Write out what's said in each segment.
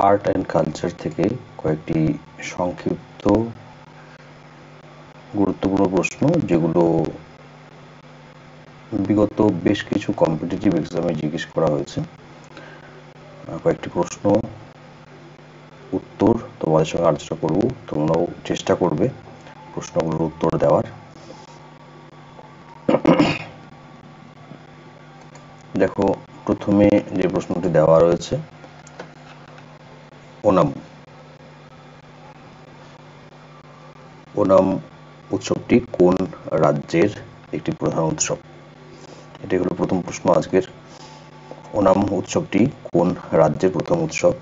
Art and culture থেকে কয়েকটি সংক্ষিপ্ত গুরুত্বপূর্ণ প্রশ্ন, যেগুলো বিগত বেশ কিছু কম্পিটিটিভ এক্সামে জিজ্ঞেস করা হয়েছে। কয়েকটি প্রশ্ন উত্তর তোমাদের সঙ্গে আলোচনা করব, তোমরাও চেষ্টা করবে প্রশ্নগুলোর উত্তর দেওয়ার। দেখো, প্রথমে যে প্রশ্নটি দেওয়া রয়েছে, ওনাম। ওনাম উৎসবটি কোন রাজ্যের একটি প্রধান উৎসব? এটাই হলো প্রথম প্রশ্ন আজকের। ওনাম উৎসবটি কোন রাজ্যের প্রথম উৎসব?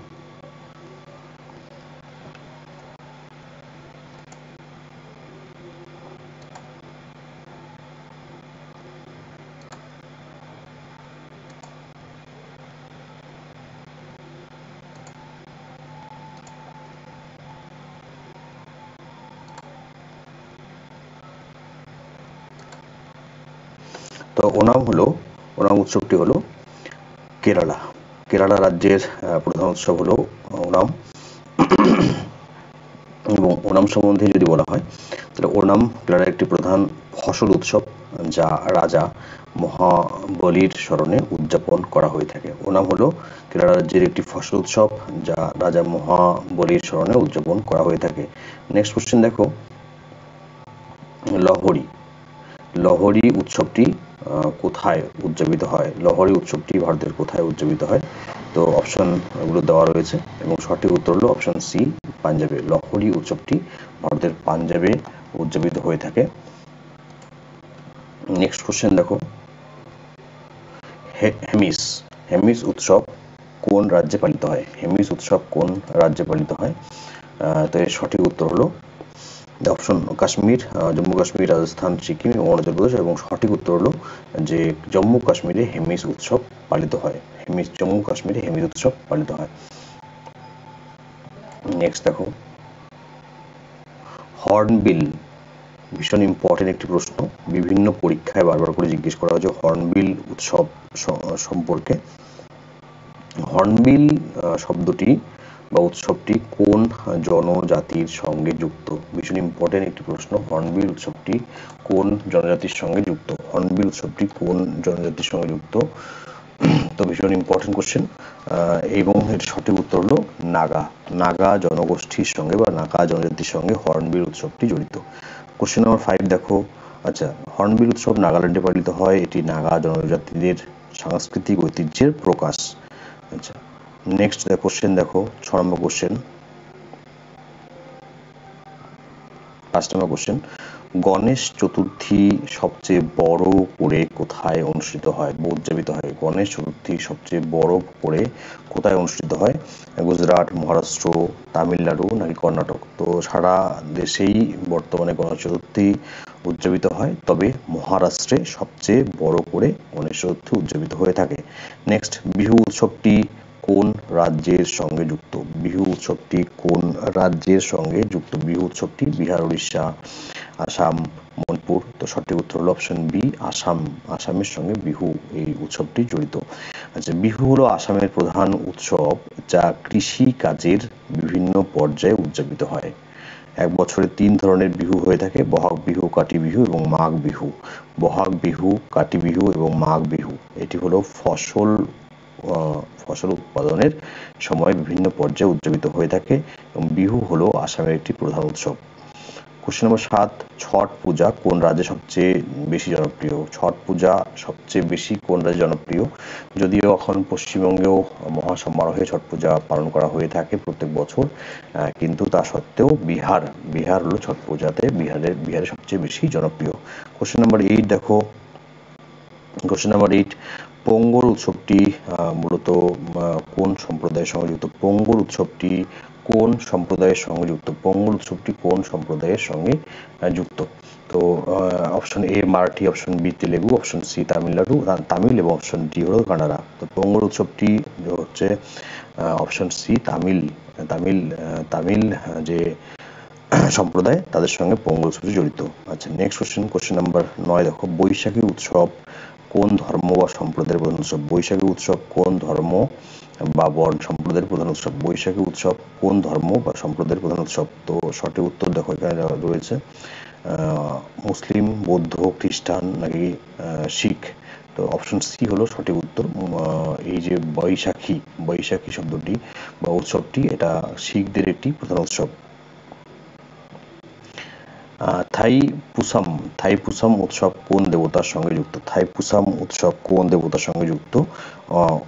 তো ওনাম উৎসবটি হলো কেরালা। কেরালা রাজ্যের প্রধান উৎসব হলো ওনাম। এবং ওনাম সম্বন্ধে যদি বলা হয়, তাহলে ওনাম কেরালার একটি প্রধান ফসল উৎসব, যা রাজা মহাবলীর স্মরণে উদযাপন করা হয়ে থাকে। ওনাম হলো কেরালা রাজ্যের একটি ফসল উৎসব, যা রাজা মহাবলীর স্মরণে উদযাপন করা হয়ে থাকে। নেক্সট কোশ্চেন দেখো, লহরী। লহরী উৎসবটি কোথায় উদযাপিত হয়? লহরী উৎসবটি ভারতের কোথায় উদযাপিত হয়? তো অপশন গুলো দেওয়া রয়েছে এবং সঠিক উত্তর হলো অপশন সি, পাঞ্জাবে। লহরী উৎসবটি ভারতের পাঞ্জাবে উদযাপিত হয়ে থাকে। নেক্সট কোশ্চেন দেখো, হেমিস। হেমিস উৎসব কোন রাজ্যে পালিত হয়? হেমিস উৎসব কোন রাজ্যে পালিত হয়? তো এর সঠিক উত্তর হলো অপশন কাশ্মীর, জম্মু কাশ্মীর, রাজস্থান, সিকিম এবং অরুণাচল প্রদেশ। এবং সঠিক উত্তর হলো যে জম্মু কাশ্মীরে হেমিস উৎসব পালিত হয়। জম্মু কাশ্মীরে হেমিস উৎসব পালিত হয়। নেক্সট দেখো, হর্নবিল। ভীষণ ইম্পর্টেন্ট একটি প্রশ্ন, বিভিন্ন পরীক্ষায় বারবার করে জিজ্ঞেস করা হয়েছে হর্নবিল উৎসব সম্পর্কে। হর্নবিল শব্দটি বা উৎসবটি কোন জনজাতির সঙ্গে যুক্ত? ভীষণ ইম্পর্টেন্ট একটি প্রশ্ন, হর্নবিল উৎসবটি কোন জনজাতির সঙ্গে যুক্ত? হর্নবিল উৎসবটি কোন জনজাতির সঙ্গে যুক্ত? তো ভীষণ ইম্পর্টেন্ট কোশ্চেন, এবং এর সঠিক উত্তর হলো নাগা। নাগা জনগোষ্ঠীর সঙ্গে বা নাগা জনজাতির সঙ্গে হর্নবিল উৎসবটি জড়িত। কোশ্চেন নাম্বার 5 দেখো, আচ্ছা, হর্নবিল উৎসব নাগাল্যান্ডে পালিত হয়, এটি নাগা জনজাতিদের সাংস্কৃতিক ঐতিহ্যের প্রকাশ। আচ্ছা, নেক্সট কোশ্চেন দেখো, 6 number question, last number question, Ganesh Chaturthi সবচেয়ে বড় করে কোথায় অনুষ্ঠিত হয় বা উদযাপিত হয়? গণেশ চতুর্থী সবচেয়ে বড় করে কোথায় অনুষ্ঠিত হয়? গুজরাট, মহারাষ্ট্র, তামিলনাড়ু নাকি কর্ণাটক? তো সারা দেশেই বর্তমানে গণেশ চতুর্থী উদযাপিত হয়, তবে মহারাষ্ট্রে সবচেয়ে বড় করে গণেশ চতুর্থী উদযাপিত হয়ে থাকে। নেক্সট, বিহু উৎসবটি কোন রাজ্যের সঙ্গে যুক্ত? বিহু উৎসবটি কোন রাজ্যের সঙ্গে যুক্ত? বিহু উৎসবটি বিহার, উড়িষ্যা, আসাম, মণিপুর। তো সঠিক উত্তর হলো অপশন বি, আসাম। আসামের সঙ্গে বিহু এই উৎসবটি জড়িত। আচ্ছা, বিহু হলো আসামের প্রধান উৎসব, যা কৃষি কাজের বিভিন্ন পর্যায়ে উদযাপিত হয়। এক বছরে 3 ধরনের বিহু হয়ে থাকে, বহাগ বিহু, কাতি বিহু এবং মাঘ বিহু। বহাগ বিহু, কাতি বিহু এবং মাঘ বিহু এটি হলো ফসল উৎপাদনের সময় বিভিন্ন পর্যায়ে উদযাপিত হয়ে থাকে এবং বিহু হলো আসামের একটি প্রধান উৎসব। কোশ্চেন নম্বর 7, ছট পূজা কোন রাজ্যে সবচেয়ে বেশি জনপ্রিয়? ছট পূজা সবচেয়ে বেশি কোন রাজ্যে জনপ্রিয়? যদিও এখন পশ্চিমবঙ্গেও মহাসমারোহে ছট পূজা পালন করা হয়ে থাকে প্রত্যেক বছর, কিন্তু তা সত্ত্বেও বিহার হলো ছট পূজাতে বিহারে সবচেয়ে বেশি জনপ্রিয়। কোশ্চেন নাম্বার 8 দেখো, কোশ্চেন নাম্বার 8, পোঙ্গল উৎসবটি মূলত কোন সম্প্রদায়ের সঙ্গে যুক্ত? পোঙ্গল উৎসবটি কোন সম্প্রদায়ের সঙ্গে যুক্ত? পোঙ্গল উৎসবটি কোন সম্প্রদায়ের সঙ্গে যুক্ত? তো option A Marathi, option B Telugu, option C Tamil এবং অপশন ডি হলো কানাড়া। তো পোঙ্গল উৎসবটি হচ্ছে অপশন সি তামিল যে সম্প্রদায় তাদের সঙ্গে পোঙ্গল উৎসবটি জড়িত। আচ্ছা, নেক্সট কোশ্চেন নাম্বার 9 দেখো, বৈশাখী উৎসব কোন ধর্ম বা সম্প্রদায়ের প্রধান উৎসব? বৈশাখী উৎসব কোন ধর্ম বা বর্ণ সম্প্রদায়ের প্রধান উৎসব? বৈশাখী উৎসব কোন ধর্ম বা সম্প্রদায়ের প্রধান উৎসব? তো সঠিক উত্তর দেখো এখানে রয়েছে মুসলিম, বৌদ্ধ, খ্রিস্টান নাকি শিখ। তো অপশন সি হলো সঠিক উত্তর। এই যে বৈশাখী শব্দটি বা উৎসবটি, এটা শিখদের একটি প্রধান উৎসব। থাইপুসাম উৎসব কোন দেবতার সঙ্গে যুক্ত? থাইপুসাম উৎসব কোন দেবতার সঙ্গে যুক্ত?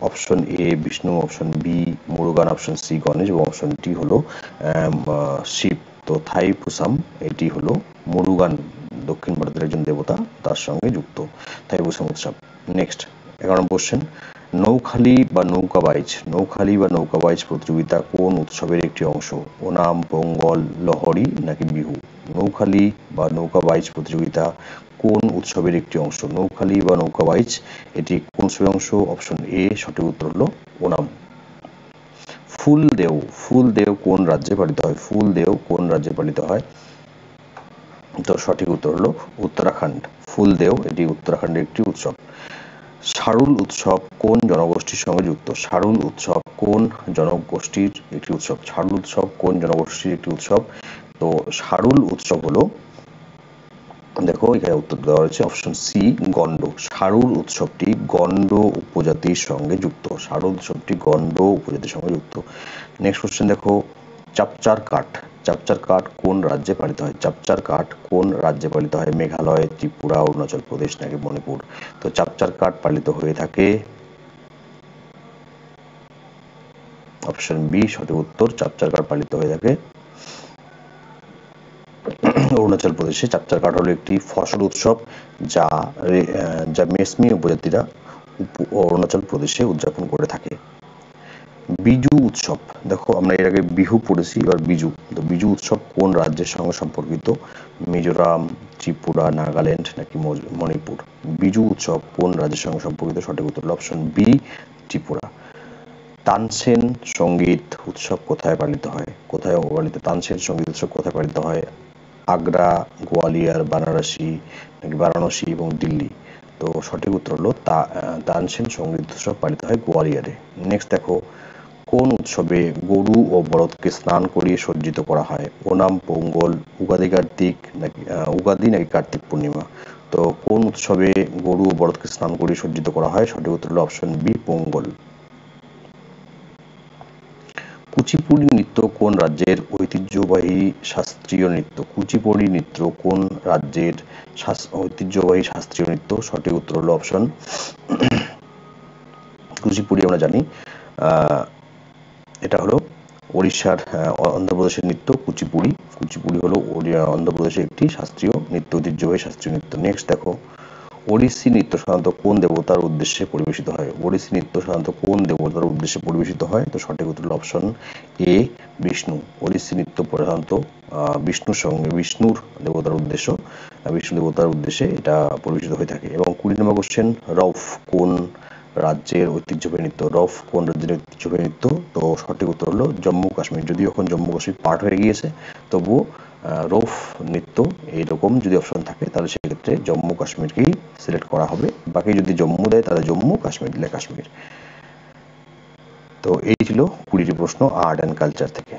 Option A Vishnu, option B Murugan, option C Ganesh এবং অপশন ডি হলো শিব। তো থাইপুসাম এটি হলো মুরুগান, দক্ষিণ ভারতের একজন দেবতা, তার সঙ্গে যুক্ত থাইপুসাম উৎসব। নেক্সট 11 নম্বর কোশ্চেন, নৌখালি বা নৌকাবাইজ প্রতিযোগিতা কোন উৎসবের একটি অংশ? ওনাম, পোঙ্গল, লোহড়ী নাকি বিহু? নৌখালি বা নৌকাবাইজ প্রতিযোগিতা কোন উৎসবের একটি অংশ? নৌখালি বা নৌকাবাইজ এটি কোন উৎসবের অংশ? অপশন এ সঠিক উত্তর হলো ওনাম। ফুলদেও কোন রাজ্যে পালিত হয়? ফুলদেও কোন রাজ্যে পালিত হয়? তো সঠিক উত্তর হলো উত্তরাখণ্ড। ফুলদেও এটি উত্তরাখণ্ডের একটি উৎসব। শারুল উৎসব কোন জনগোষ্ঠীর সঙ্গে যুক্ত? শারুল উৎসব কোন জনগোষ্ঠীর একটি উৎসব? শারুল উৎসব কোন জনগোষ্ঠীর একটি উৎসব? তো শারুল উৎসব হলো, দেখো এখানে উত্তর দেওয়া হয়েছে অপশন সি গন্ড। শারুল উৎসবটি গন্ড উপজাতির সঙ্গে যুক্ত। শারুল উৎসবটি গন্ড উপজাতির সঙ্গে যুক্ত। নেক্সট কোশ্চেন দেখো, চাপচার কাঠ কোন রাজ্যে পালিত হয়? চাপচার কাঠ কোন রাজ্যে পালিত হয়? মেঘালয়, ত্রিপুরা, অরুণাচল প্রদেশ নাকি মণিপুর? তো চাপচার কাঠ পালিত হয়ে থাকে অপশন বি সঠিক উত্তর। চাপচার কাঠ পালিত হয়ে থাকে অরুণাচল প্রদেশে। চাপচার কাঠ হলো একটি ফসল উৎসব যা মেসমি উপজাতিরা অরুণাচল প্রদেশে উদযাপন করে থাকে। বিজু উৎসব, দেখো আমরা এর আগে বিহু পড়েছি, এবার বিজু। তো বিজু উৎসব কোন রাজ্যের সঙ্গে সম্পর্কিত? মিজোরাম, ত্রিপুরা, নাগাল্যান্ড নাকি মণিপুর? বিজু উৎসব কোন রাজ্যের সঙ্গে সম্পর্কিত? সঠিক উত্তর অপশন বি ত্রিপুরা। তানসেন সঙ্গীত উৎসব কোথায় পালিত হয়? তানসেন সঙ্গীত উৎসব কোথায় পালিত হয়? আগ্রা, গোয়ালিয়র, বারাণসী এবং দিল্লি। তো সঠিক উত্তর হলো তানসেন সঙ্গীত উৎসব পালিত হয় গোয়ালিয়রে। নেক্সট দেখো, কোন উৎসবে গরু ও বলদকে স্নান করিয়ে সজ্জিত করা হয়? ওনাম, পোঙ্গল, উগাদি নাকি কার্তিক পূর্ণিমা? তো কোন উৎসবে গরু ও বলদকে স্নান করিয়ে সজ্জিত করা হয়? সঠিক উত্তর হলো অপশন বি পোঙ্গল। কুচিপুড়ি নৃত্য কোন রাজ্যের ঐতিহ্যবাহী শাস্ত্রীয় নৃত্য? কুচিপুড়ি নৃত্য কোন রাজ্যের ঐতিহ্যবাহী শাস্ত্রীয় নৃত্য? সঠিক উত্তর হলো অপশন কুচিপুড়ি আমরা জানি এটা হলো ওড়িশার অন্ধ্রপ্রদেশের নৃত্য কুচিপুড়ি হলো অন্ধ্রপ্রদেশের একটি শাস্ত্রীয় নৃত্য, ঐতিহ্যবাহী শাস্ত্রীয় নৃত্য। নেক্সট দেখো, ওড়িশি নৃত্য সাধারণত কোন দেবতার উদ্দেশ্যে পরিবেশিত হয়? ওড়িশি নৃত্য সাধারণত কোন দেবতার উদ্দেশ্যে পরিবেশিত হয়? তো সঠিক উত্তর হলো অপশন এ বিষ্ণু। ওড়িশি নৃত্য প্রধানত বিষ্ণুর দেবতার উদ্দেশ্যে এটা পরিবেশিত হয়ে থাকে। এবং 20 নম্বর কোশ্চেন, রউফ কোন রাজ্যের ঐতিহ্যবাহী নৃত্য? তো সঠিক উত্তর হলো জম্মু কাশ্মীর। যদিও এখন জম্মু কাশ্মীর পার্ট হয়ে গিয়েছে, তবুও রউফ নৃত্য এইরকম যদি অপশন থাকে তাহলে সেক্ষেত্রে জম্মু কাশ্মীরকেই সিলেক্ট করা হবে। বাকি যদি জম্মু দেয় তাহলে জম্মু, কাশ্মীর দিলে কাশ্মীর। তো এই ছিল 20টি প্রশ্ন আর্ট অ্যান্ড কালচার থেকে।